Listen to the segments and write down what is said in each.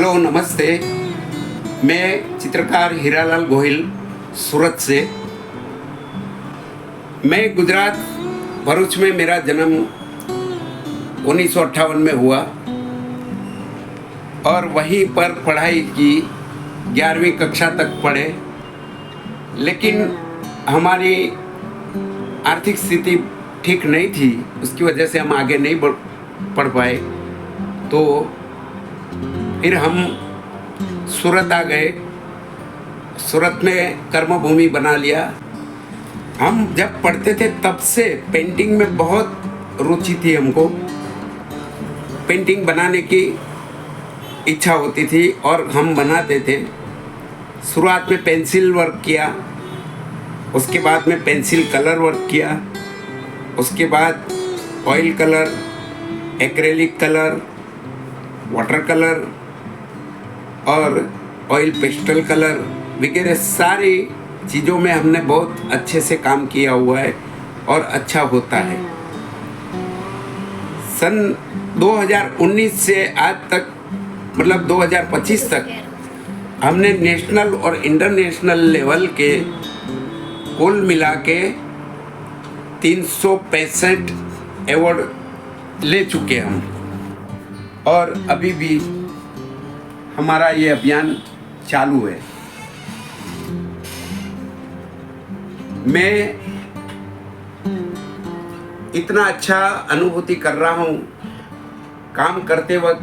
Hello नमस्ते। मैं चित्रकार हीरालाल गोहिल सूरत से। मैं गुजरात भरूच में मेरा जन्म 1958 में हुआ और वहीं पर पढ़ाई की, 11वीं कक्षा तक पढ़े। लेकिन हमारी आर्थिक स्थिति ठीक नहीं थी, उसकी वजह से हम आगे नहीं पढ़ पाए। तो फिर हम सूरत आ गए। सूरत में कर्मभूमि बना लिया। हम जब पढ़ते थे तब से पेंटिंग में बहुत रुचि थी। हमको पेंटिंग बनाने की इच्छा होती थी और हम बनाते थे। शुरुआत में पेंसिल वर्क किया, उसके बाद में पेंसिल कलर वर्क किया, उसके बाद oil colour, acrylic colour, water colour और ऑयल पेस्टल कलर वगैरह सारी चीज़ों में हमने बहुत अच्छे से काम किया हुआ है और अच्छा होता है। सन 2019 से आज तक, मतलब 2025 तक, हमने नेशनल और इंटरनेशनल लेवल के कुल मिला के 365 अवार्ड ले चुके हम। और अभी भी हमारा ये अभियान चालू है। मैं इतना अच्छा अनुभूति कर रहा हूँ काम करते वक्त।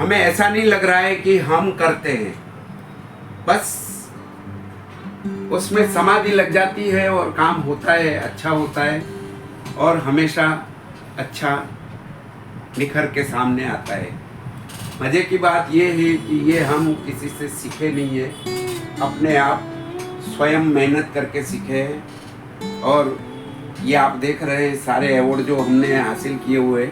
हमें ऐसा नहीं लग रहा है कि हम करते हैं, बस उसमें समाधि लग जाती है और काम होता है, अच्छा होता है और हमेशा अच्छा निखर के सामने आता है। मज़े की बात ये है कि ये हम किसी से सीखे नहीं है, अपने आप स्वयं मेहनत करके सीखे हैं। और ये आप देख रहे हैं सारे अवार्ड जो हमने हासिल किए हुए,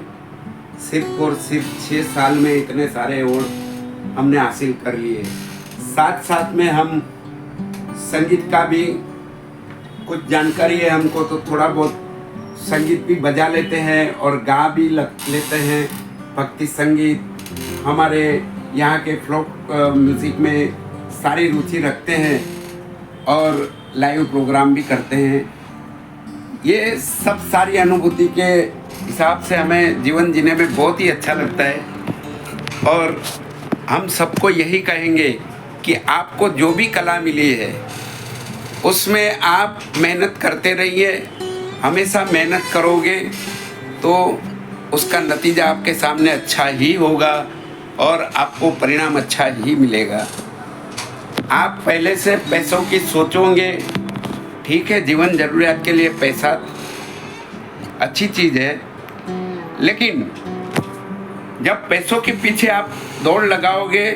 सिर्फ और सिर्फ 6 साल में इतने सारे अवार्ड हमने हासिल कर लिए। साथ साथ में हम संगीत का भी कुछ जानकारी है हमको, तो थोड़ा बहुत संगीत भी बजा लेते हैं और गा भी लेते हैं। भक्ति संगीत, हमारे यहाँ के फ्लोक म्यूज़िक में सारी रुचि रखते हैं और लाइव प्रोग्राम भी करते हैं। ये सब सारी अनुभूति के हिसाब से हमें जीवन जीने में बहुत ही अच्छा लगता है। और हम सबको यही कहेंगे कि आपको जो भी कला मिली है उसमें आप मेहनत करते रहिए। हमेशा मेहनत करोगे तो उसका नतीजा आपके सामने अच्छा ही होगा और आपको परिणाम अच्छा ही मिलेगा। आप पहले से पैसों की सोचोगे, ठीक है, जीवन ज़रूरियात के लिए पैसा अच्छी चीज़ है, लेकिन जब पैसों के पीछे आप दौड़ लगाओगे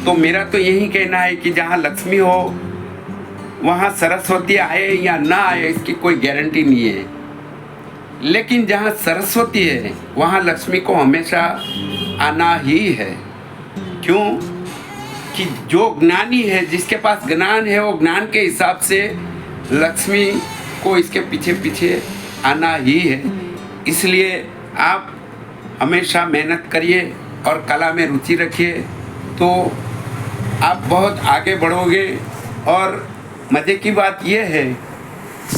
तो मेरा तो यही कहना है कि जहाँ लक्ष्मी हो वहाँ सरस्वती आए या ना आए इसकी कोई गारंटी नहीं है। लेकिन जहाँ सरस्वती है वहाँ लक्ष्मी को हमेशा आना ही है। क्यों कि जो ज्ञानी है, जिसके पास ज्ञान है, वो ज्ञान के हिसाब से लक्ष्मी को इसके पीछे पीछे आना ही है। इसलिए आप हमेशा मेहनत करिए और कला में रुचि रखिए तो आप बहुत आगे बढ़ोगे। और मज़े की बात यह है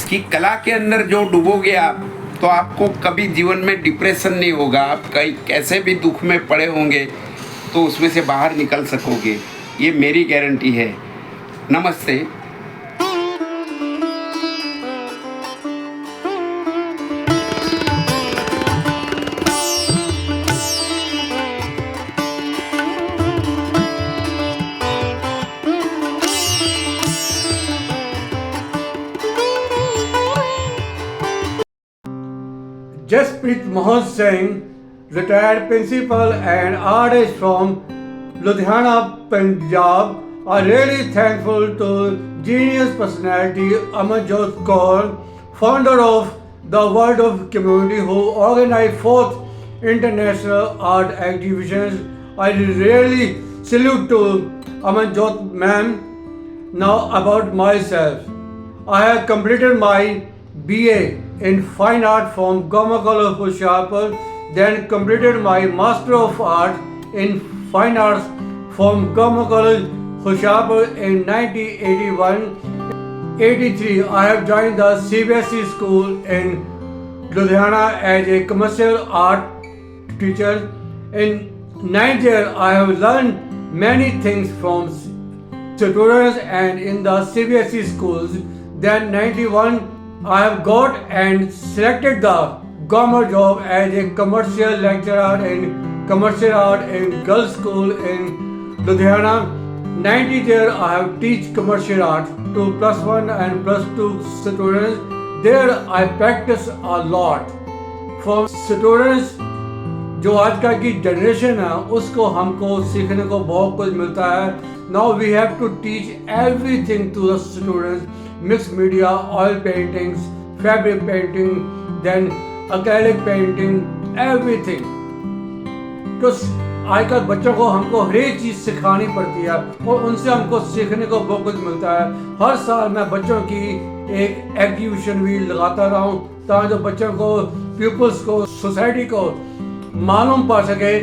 कि कला के अंदर जो डूबोगे आप, तो आपको कभी जीवन में डिप्रेशन नहीं होगा। आप कहीं कैसे भी दुख में पड़े होंगे तो उसमें से बाहर निकल सकोगे, ये मेरी गारंटी है। नमस्ते। Jasprit Mohan Singh, retired principal and artist from Ludhiana, Punjab, are really thankful to genius personality Amarjot Kaur, founder of the World of Community, who organized 4th International Art Exhibitions. I really salute to Amarjot ma'am. Now about myself. I have completed my BA in Fine Art from Government College Hoshiarpur then completed my Master of Art in Fine Arts from Government College, Hoshiarpur in 1981-83. I have joined the CBSE school in Ludhiana as a commercial art teacher. In 9th year, I have learned many things from students and in the CBSE schools. Then 91, I have got and selected the government job as a commercial lecturer in commercial art in girls school in Ludhiana. 90th year, I have teach commercial art to +1 and +2 students. There I practice a lot. For students, जो आजकल की generation है उसको हमको सीखने को बहुत कुछ मिलता है. Now we have to teach everything to the students, mixed media, oil paintings, fabric painting, then acrylic painting, everything. तो आजकल बच्चों को हमको हर एक चीज़ सिखानी पड़ती है और उनसे हमको सीखने को बहुत कुछ मिलता है. हर साल मैं बच्चों की एक एग्जीबिशन भी लगाता रहा हूँ ताकि जो बच्चों को, पीपल्स को, सोसाइटी को मालूम पड़ सके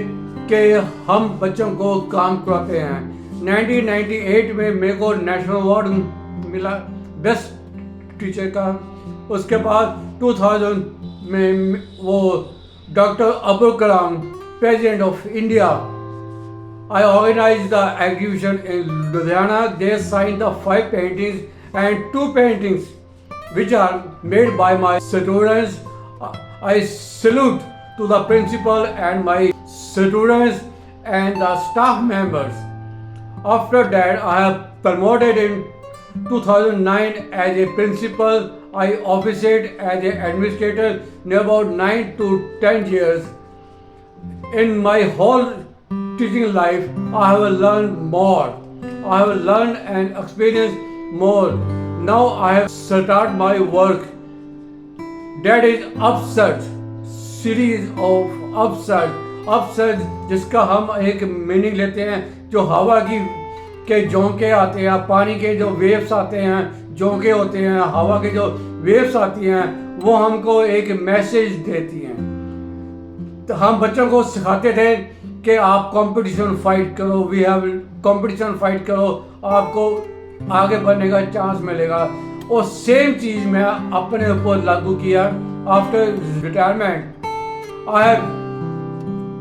कि हम बच्चों को काम कराते हैं. 1998 में मेरे को नेशनल अवार्ड मिला बेस्ट टीचर का. उसके बाद 2000 में वो doctor Abdul Kalam president of India, I organized the exhibition in Ludhiana. They signed the 5 paintings and 2 paintings which are made by my students. I salute to the principal and my students and the staff members. After that, I have promoted in 2009 as a principal. I officiated as an administrator near about 9 to 10 years. In my whole teaching life, I have learned more. I have learned and experienced more. Now I have started my work. That is Upsurge. Series of upsurge जिसका हम एक meaning लेते हैं. जो हवा की के झोंके आते हैं, पानी के जो वेव्स आते हैं, झोंके होते हैं, हवा के जो वेव्स आती हैं, वो हमको एक मैसेज देती हैं. तो हम बच्चों को सिखाते थे कि आप कंपटीशन फाइट करो, वी हैव कंपटीशन फाइट करो, आपको आगे बढ़ने का चांस मिलेगा. और सेम चीज़ मैं अपने ऊपर लागू किया. After retirement I have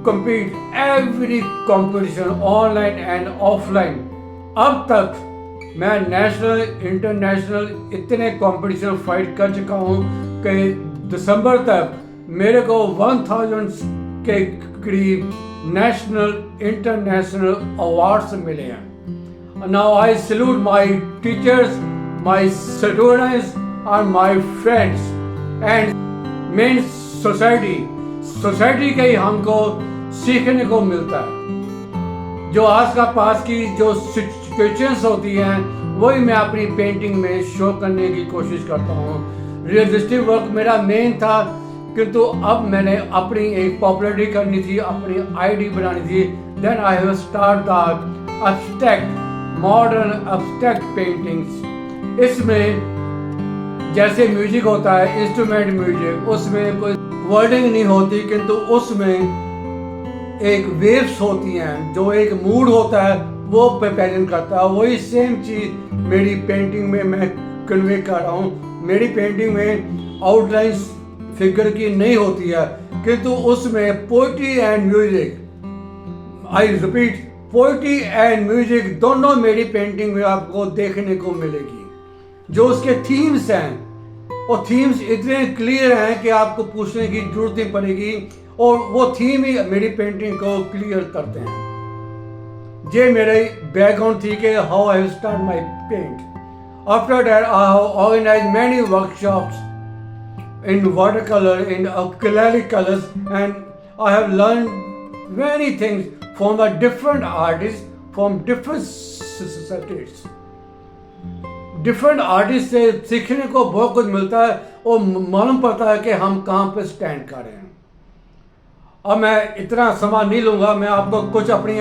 completed every competition online and offline. अब तक मैं नेशनल इंटरनेशनल इतने कंपटीशन फाइट कर चुका हूँ कि दिसंबर तक मेरे को 1000 के करीब नेशनल इंटरनेशनल अवार्ड्स मिले हैं. Now I salute my teachers, my students and my friends and main society. Society के ही हमको सीखने को मिलता है. जो आस का पास की जो सिचुएशंस होती हैं वही मैं अपनी पेंटिंग में शो करने की कोशिश करता हूँ. रियलिस्टिक वर्क मेरा मेन था, किंतु अब मैंने अपनी एक पॉपुलरिटी करनी थी, अपनी आईडी बनानी थी. Then I have start the abstract modern abstract paintings. इसमें जैसे म्यूजिक होता है, इंस्ट्रूमेंट म्यूजिक, उसमें कोई वर्डिंग नहीं होती, किंतु उसमें एक वेव्स होती हैं, जो एक मूड होता है वो प्रेजेंट करता है. वही सेम चीज़ मेरी पेंटिंग में मैं कन्वे कर रहा हूँ. मेरी पेंटिंग में आउटलाइंस फिगर की नहीं होती है, किंतु उसमें poetry and music, I repeat, poetry and music दोनों मेरी पेंटिंग में आपको देखने को मिलेगी. जो उसके थीम्स हैं, और थीम्स इतने क्लियर हैं कि आपको पूछने की जरूरत नहीं पड़ेगी, और वो थीम ही मेरी पेंटिंग को क्लियर करते हैं. ये मेरे बैकग्राउंड थी कि how I start my paint. After that I have organised many workshops in water colour, in acrylic colours, and I have learned many things from the different artist from different states. Different artist से सीखने को बहुत कुछ मिलता है और मालूम पड़ता है कि हम कहाँ पे स्टैंड कर रहे हैं. अब मैं इतना समय नहीं लूँगा, मैं आपको कुछ अपनी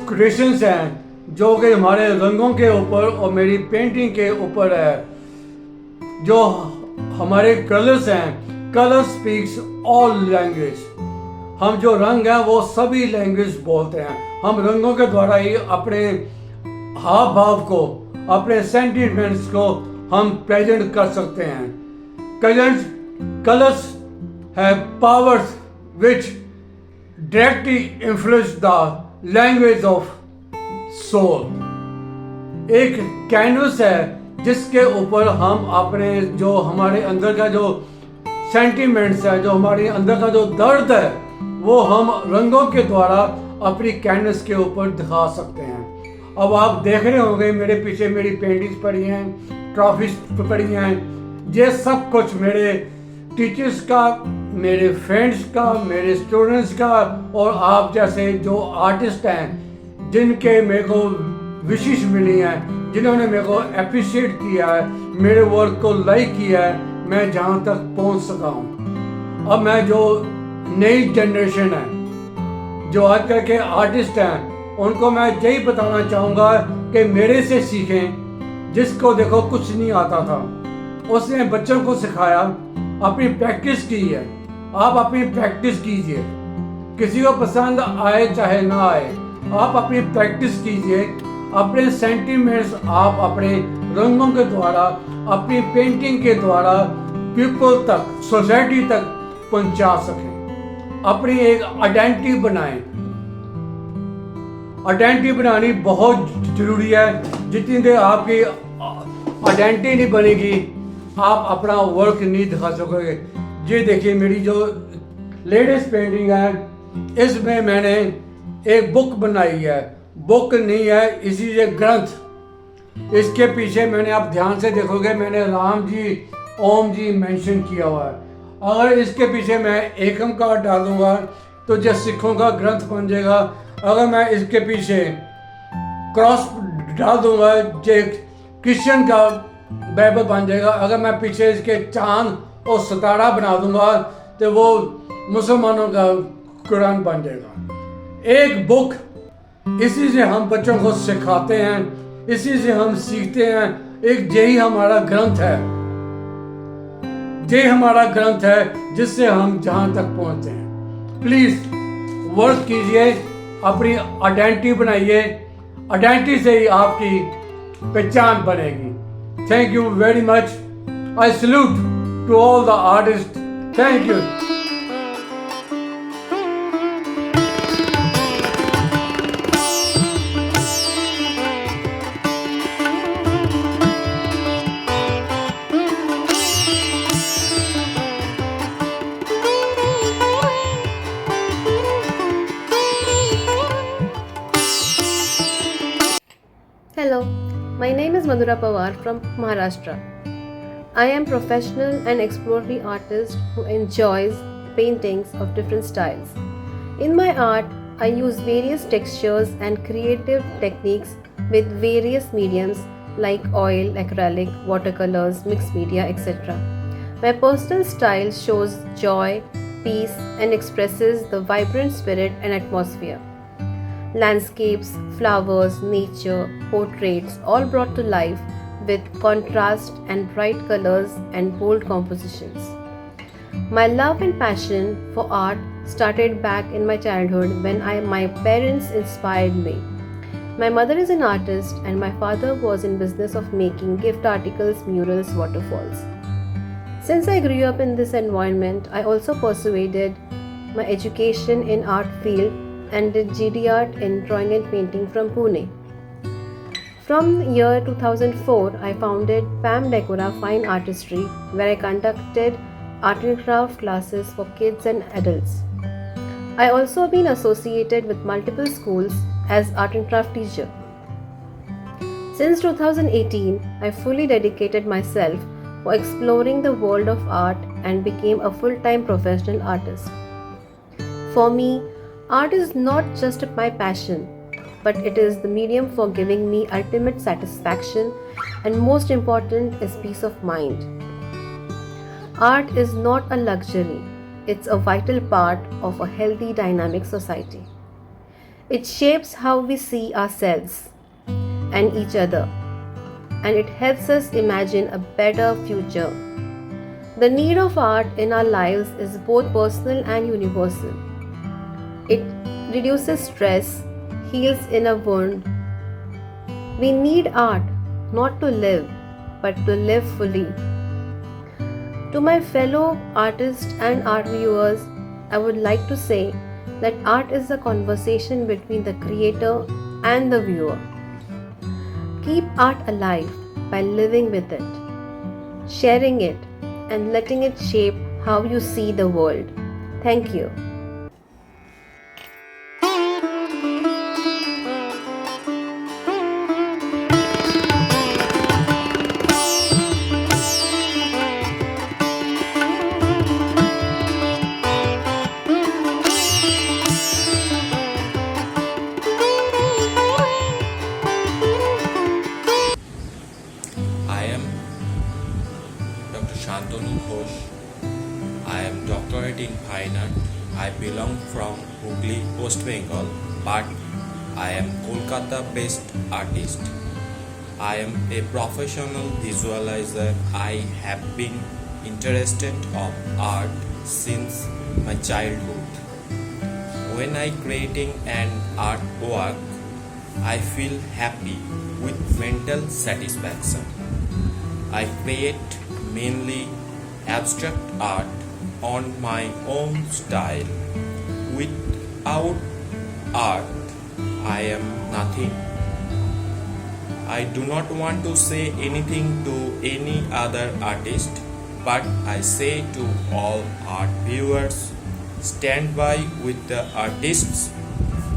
क्रिएशंस हैं जो कि हमारे रंगों के ऊपर और मेरी पेंटिंग के ऊपर है. जो हमारे कलर्स हैं, color speaks all language. हम जो रंग हैं वो सभी लैंग्वेज बोलते हैं. हम रंगों के द्वारा ही अपने हाव भाव को, अपने सेंटिमेंट्स को हम प्रेजेंट कर सकते हैं. Colors have powers which directly influence the language of soul. एक कैनवस है जिसके ऊपर हम अपने जो हमारे अंदर का जो सेंटिमेंट्स है, जो हमारे अंदर का जो दर्द है, वो हम रंगों के द्वारा अपनी कैनवस के ऊपर दिखा सकते हैं. अब आप देख रहे होंगे मेरे पीछे मेरी पेंटिंग्स पड़ी हैं, ट्रॉफीज पड़ी हैं. ये सब कुछ मेरे टीचर्स का, मेरे फ्रेंड्स का, मेरे स्टूडेंट्स का और आप जैसे जो आर्टिस्ट हैं जिनके मेरे को विशेष मिली हैं, जिन्होंने मेरे को अप्रिशिएट किया है, मेरे वर्क को लाइक किया है, मैं जहाँ तक पहुँच सका हूँ. अब मैं जो नई जनरेशन है, जो आजकल के आर्टिस्ट हैं, उनको मैं यही बताना चाहूँगा कि मेरे से सीखें. जिसको देखो कुछ नहीं आता था, उसने बच्चों को सिखाया, अपनी प्रैक्टिस की है. आप अपनी प्रैक्टिस कीजिए, किसी को पसंद आए चाहे ना आए, आप अपनी प्रैक्टिस कीजिए. अपने सेंटिमेंट्स आप अपने रंगों के द्वारा, अपनी पेंटिंग के द्वारा पीपल तक, सोसाइटी तक पहुंचा सकें. अपनी एक आइडेंटिटी बनाएं. आइडेंटिटी बनानी बहुत जरूरी है. जितनी देर आपकी आइडेंटिटी नहीं बनेगी, आप अपना वर्क नहीं दिखा सकोगे. ये देखिए मेरी जो लेटेस्ट पेंटिंग है, इसमें मैंने एक बुक बनाई है. बुक नहीं है, इसी से ग्रंथ. इसके पीछे मैंने, आप ध्यान से देखोगे, मैंने राम जी, ओम जी मेंशन किया हुआ है. अगर इसके पीछे मैं एकम कार्ड डालूंगा तो जो सिखों का ग्रंथ बन जाएगा. अगर मैं इसके पीछे क्रॉस डाल दूंगा जो क्रिश्चियन का बाइबल बन जाएगा. अगर मैं पीछे इसके चांद और सितारा बना दूंगा तो वो मुसलमानों का कुरान बन जाएगा. एक बुक, इसी से हम बच्चों को सिखाते हैं, इसी से हम सीखते हैं. एक यही हमारा ग्रंथ है, यही हमारा ग्रंथ है जिससे हम जहां तक पहुंचते हैं. प्लीज वर्क कीजिए, अपनी आइडेंटिटी बनाइए. आइडेंटिटी से ही आपकी पहचान बनेगी. Thank you very much. I salute to all the artist. Thank you. Hello, my name is Madhura Pawar from Maharashtra. I am professional and exploratory artist who enjoys paintings of different styles. In my art, I use various textures and creative techniques with various mediums like oil, acrylic, watercolors, mixed media, etc. My personal style shows joy, peace, and expresses the vibrant spirit and atmosphere. Landscapes, flowers, nature, portraits, all brought to life with contrast and bright colors and bold compositions. My love and passion for art started back in my childhood when my parents inspired me. My mother is an artist and my father was in business of making gift articles, murals, waterfalls. Since I grew up in this environment, I also pursued my education in art field and did GD Art in drawing and painting from Pune. From the year 2004, I founded Pam Decora Fine Artistry, where I conducted art and craft classes for kids and adults. I also been associated with multiple schools as art and craft teacher. Since 2018, I fully dedicated myself for exploring the world of art and became a full-time professional artist. For me, art is not just my passion, but it is the medium for giving me ultimate satisfaction, and most important is peace of mind. Art is not a luxury, it's a vital part of a healthy, dynamic society. It shapes how we see ourselves and each other, and it helps us imagine a better future. The need of art in our lives is both personal and universal. It reduces stress, heals inner wound. We need art not to live, but to live fully. To my fellow artists and art viewers, I would like to say that art is a conversation between the creator and the viewer. Keep art alive by living with it, sharing it, and letting it shape how you see the world. Thank you. I am Dr. Shantanu Ghosh. I am doctorate in fine art. I belong from Hooghly, West Bengal, but I am Kolkata-based artist. I am a professional visualizer. I have been interested of art since my childhood. When I creating an artwork, I feel happy with mental satisfaction. I create mainly abstract art on my own style. Without art, I am nothing. I do not want to say anything to any other artist, but I say to all art viewers, stand by with the artists,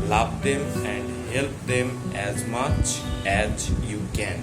love them and help them as much as you can.